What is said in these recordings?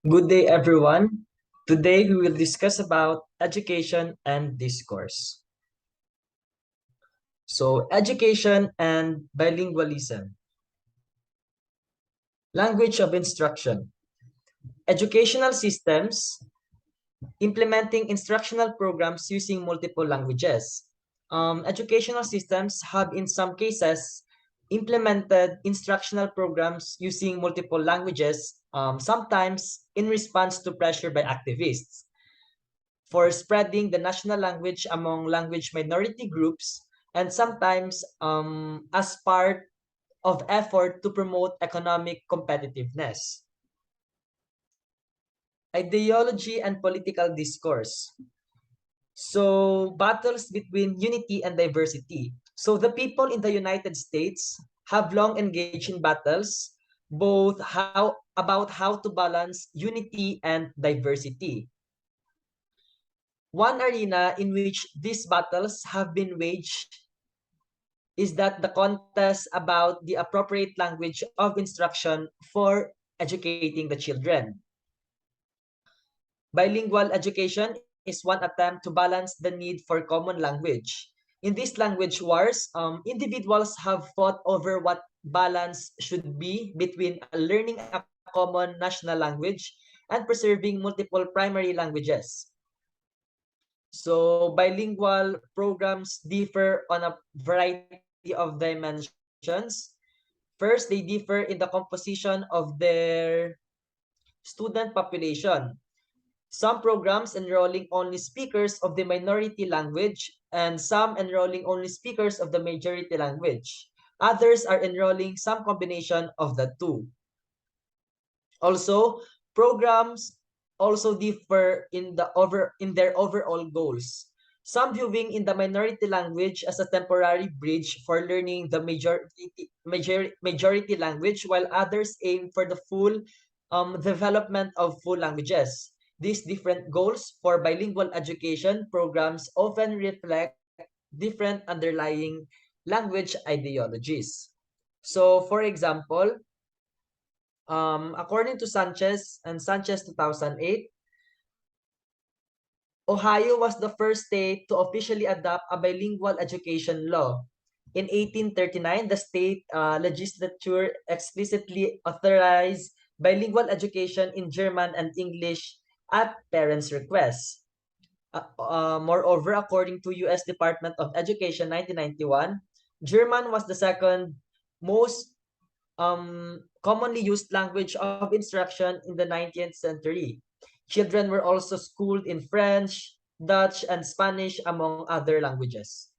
Good day, everyone. Today we will discuss about education and discourse. So, education and bilingualism. Language of instruction. Educational systems implementing instructional programs using multiple languages. Educational systems have, in some cases, implemented instructional programs using multiple languages, sometimes in response to pressure by activists, for spreading the national language among language minority groups, and sometimes as part of effort to promote economic competitiveness. Ideology and political discourse. So, battles between unity and diversity. So, the people in the United States have long engaged in battles both how to balance unity and diversity. One arena in which these battles have been waged is that the contest about the appropriate language of instruction for educating the children. Bilingual education is one attempt to balance the need for common language. In these language wars, individuals have fought over what balance should be between learning a common national language and preserving multiple primary languages. So bilingual programs differ on a variety of dimensions. First, they differ in the composition of their student population. Some programs enrolling only speakers of the minority language and some enrolling only speakers of the majority language. Others are enrolling some combination of the two. Also, programs also differ in their overall goals. Some viewing in the minority language as a temporary bridge for learning the majority language, while others aim for the full development of full languages. These different goals for bilingual education programs often reflect different underlying language ideologies. So, for example, according to Sanchez 2008, Ohio was the first state to officially adopt a bilingual education law. In 1839, the state legislature explicitly authorized bilingual education in German and English at parents' request. Moreover, according to U.S. Department of Education 1991, German was the second most commonly used language of instruction in the 19th century. Children were also schooled in French, Dutch, and Spanish, among other languages.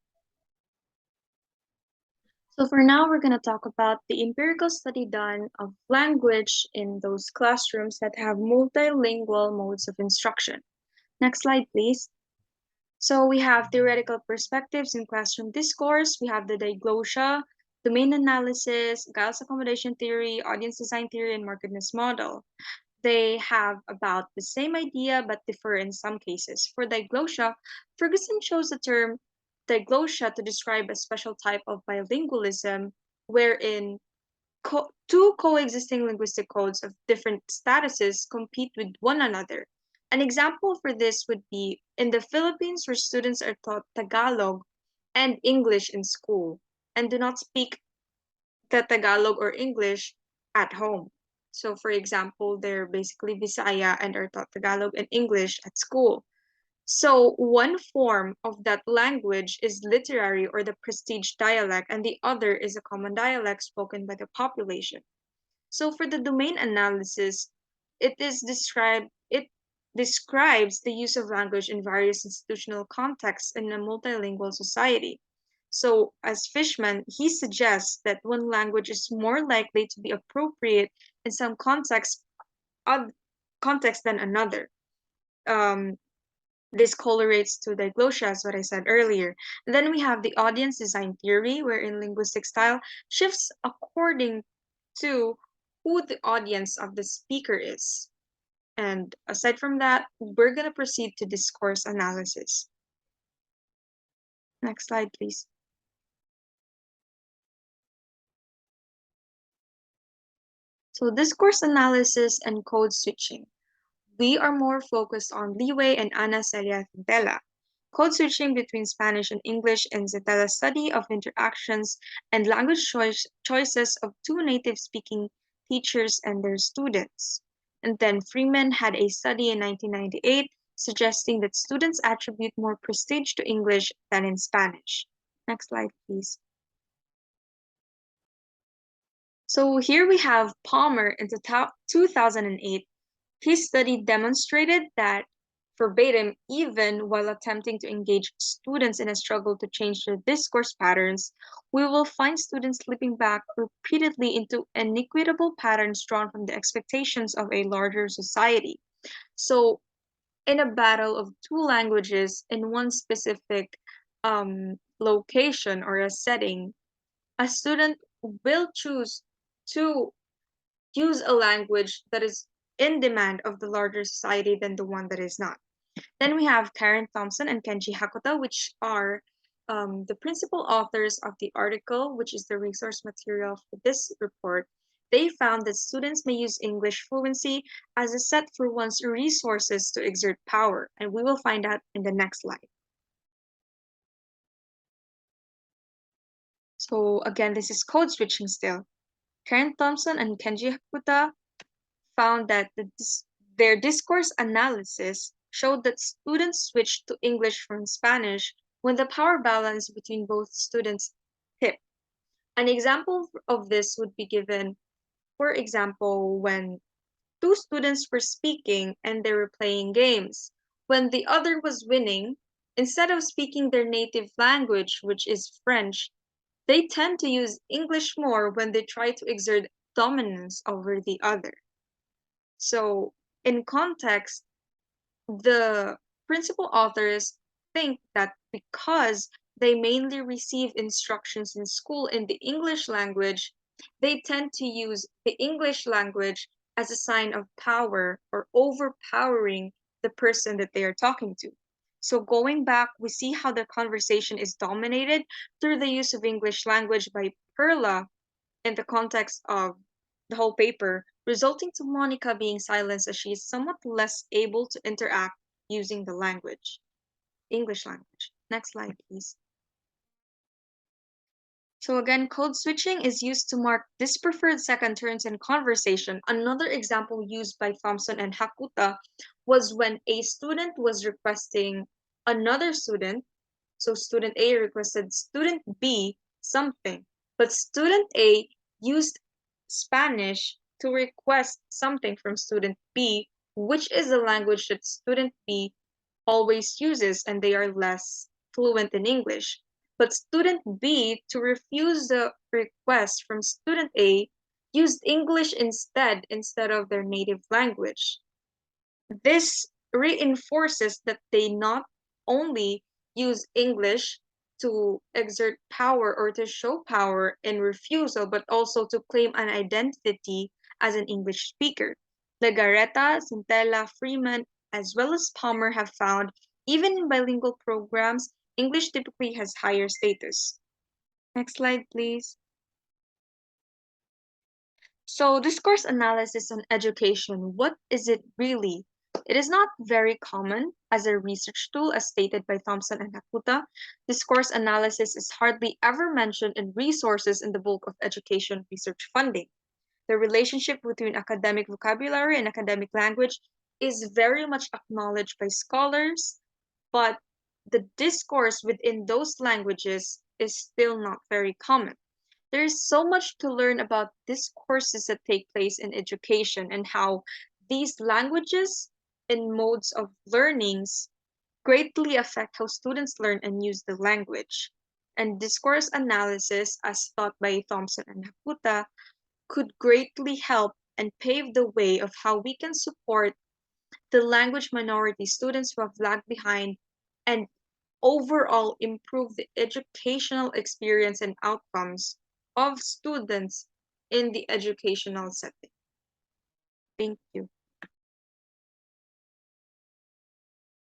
So for now, we're going to talk about the empirical study done of language in those classrooms that have multilingual modes of instruction. Next slide, please. So we have theoretical perspectives in classroom discourse. We have the diglossia, domain analysis, Giles accommodation theory, audience design theory, and markedness model. They have about the same idea but differ in some cases. For diglossia, Ferguson chose the term diglossia to describe a special type of bilingualism wherein two coexisting linguistic codes of different statuses compete with one another. An example for this would be in the Philippines, where students are taught Tagalog and English in school and do not speak the Tagalog or English at home. So, for example, they're basically Visaya and are taught Tagalog and English at school. So, one form of that language is literary or the prestige dialect, and the other is a common dialect spoken by the population. So, for the domain analysis, it describes the use of language in various institutional contexts in a multilingual society. So, as Fishman, he suggests that one language is more likely to be appropriate in some context than another. Um, this correlates to diglossia, as what I said earlier. And then we have the audience design theory, wherein linguistic style shifts according to who the audience of the speaker is. And aside from that, we're going to proceed to discourse analysis. Next slide, please. So discourse analysis and code switching. We are more focused on Liwei and Ana Celia Zentela. Code switching between Spanish and English in Zentela's study of interactions and language choices of two native speaking teachers and their students. And then Freeman had a study in 1998 suggesting that students attribute more prestige to English than in Spanish. Next slide, please. So here we have Palmer in 2008. His study demonstrated that verbatim, even while attempting to engage students in a struggle to change their discourse patterns, we will find students slipping back repeatedly into inequitable patterns drawn from the expectations of a larger society. So, in a battle of two languages in one specific location or a setting, a student will choose to use a language that is in demand of the larger society than the one that is not. Then we have Karen Thompson and Kenji Hakuta, which are the principal authors of the article, which is the resource material for this report. They found that students may use English fluency as a set for one's resources to exert power, and we will find out in the next slide. So again, this is code switching still. Karen Thompson and Kenji Hakuta found that their discourse analysis showed that students switched to English from Spanish when the power balance between both students tipped. An example of this would be given, for example, when two students were speaking and they were playing games. When the other was winning, instead of speaking their native language, which is French, they tend to use English more when they try to exert dominance over the other. So, in context, the principal authors think that because they mainly receive instructions in school in the English language, they tend to use the English language as a sign of power or overpowering the person that they are talking to. So going back, we see how the conversation is dominated through the use of English language by Perla in the context of the whole paper, resulting to Monica being silenced as she is somewhat less able to interact using the language, English language. Next slide, please. So again, code switching is used to mark dispreferred second turns in conversation. Another example used by Thompson and Hakuta was when a student was requesting another student. So student A requested student B something, but student A used Spanish to request something from student B, which is the language that student B always uses, and they are less fluent in English. But student B, to refuse the request from student A, used English instead of their native language. This reinforces that they not only use English to exert power or to show power in refusal, but also to claim an identity as an English speaker. Legarreta, Centella, Freeman, as well as Palmer have found even in bilingual programs, English typically has higher status. Next slide, please. So, discourse analysis on education, what is it really? It is not very common as a research tool, as stated by Thompson and Hakuta. Discourse analysis is hardly ever mentioned in resources in the bulk of education research funding. The relationship between academic vocabulary and academic language is very much acknowledged by scholars, but the discourse within those languages is still not very common. There is so much to learn about discourses that take place in education and how these languages and modes of learnings greatly affect how students learn and use the language. And discourse analysis, as taught by Thompson and Hakuta, could greatly help and pave the way of how we can support the language minority students who have lagged behind and overall improve the educational experience and outcomes of students in the educational setting. Thank you.